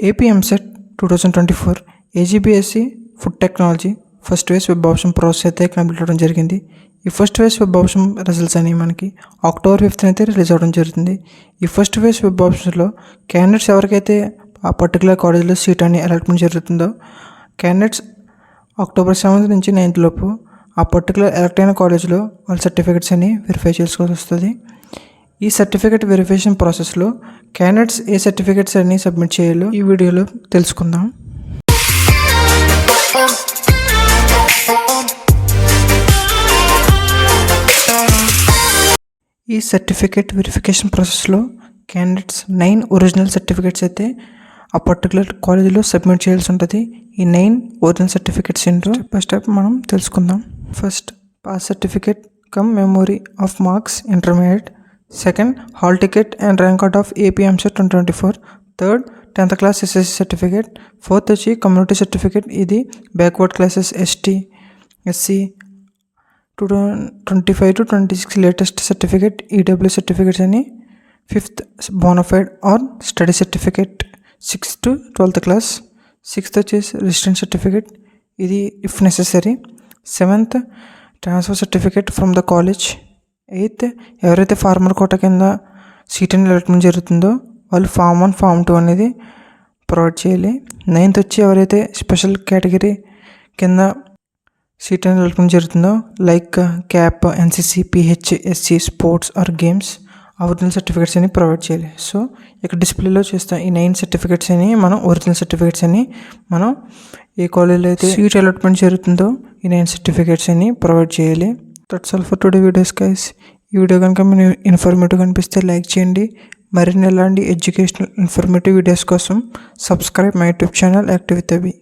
AP MCET 2024 AGBSC food technology first phase web option process అయితే complete అవ్వడం జరిగింది. ఈ first phase web option results అనేవి మనకి అక్టోబర్ 5th అయితే రిలీజ్ అవ్వడం జరుగుతుంది. ఈ ఫస్ట్ ఫేజ్ వెబ్ ఆప్షన్స్లో క్యాండిడేట్స్ ఎవరికైతే ఆ పర్టికులర్ కాలేజ్లో సీట్ అని అలాట్మెంట్ జరుగుతుందో క్యాండిడేట్స్ అక్టోబర్ 7th నుంచి 9th లోపు ఆ పర్టికులర్ ఎలక్ట్ అయిన కాలేజ్లో వాళ్ళ సర్టిఫికెట్స్ అని వెరిఫై చేసుకోవాల్సి వస్తుంది. ఈ సర్టిఫికెట్ వెరిఫికేషన్ ప్రాసెస్లో క్యాండిడేట్స్ ఏ సర్టిఫికెట్స్ అన్ని సబ్మిట్ చేయాలో ఈ వీడియోలో తెలుసుకుందాం. ఈ సర్టిఫికెట్ వెరిఫికేషన్ ప్రాసెస్లో క్యాండిడేట్స్ 9 ఒరిజినల్ సర్టిఫికెట్స్ అయితే ఆ పర్టికులర్ కాలేజీలో సబ్మిట్ చేయాల్సి ఉంటుంది. ఈ 9 ఒరిజినల్ సర్టిఫికెట్స్ ఏంటో స్టెప్ బై స్టెప్ మనం తెలుసుకుందాం. First pass certificate come memory of marks intermediate. Second hall ticket and rank card of AP MCET 2024. Third 10th class SSC certificate. Fourth వచ్చి కమ్యూనిటీ సర్టిఫికేట్, ఇది backward classes ST SC 2025 to 26 latest certificate EW certificates అని. Fifth bonafide or study certificate 6th to 12th class. Sixth వచ్చేసి resident certificate, ఇది if necessary. Seventh transfer certificate from the college. Eighth ఎవరైతే farmer quota కింద seat అని allotment జరుగుతుందో వాళ్ళు form 1 form 2 అనేది provide చేయాలి. నైన్త్ వచ్చి ఎవరైతే స్పెషల్ కేటగిరీ కింద సీట్ అని అలాట్మెంట్ జరుగుతుందో like CAP, NCC, PH, SC, sports or games original certificates అని ప్రొవైడ్ చేయాలి. సో ఇక్కడ డిస్ప్లేలో చూస్తాం ఈ 9 సర్టిఫికేట్స్ అని మనం ఒరిజినల్ సర్టిఫికేట్స్ అని మనం ఏ కాలేజీలో అయితే సీట్ అలాట్మెంట్ జరుగుతుందో ఈ 9 సర్టిఫికేట్స్ అని ప్రొవైడ్ చేయాలి. That's all for today videos guys. ఈ వీడియో కనుక మీరు ఇన్ఫర్మేటివ్ అనిపిస్తే లైక్ చేయండి. మరిన్ని ఎలాంటి ఎడ్యుకేషనల్ ఇన్ఫర్మేటివ్ వీడియోస్ కోసం subscribe my YouTube channel active with Abhi.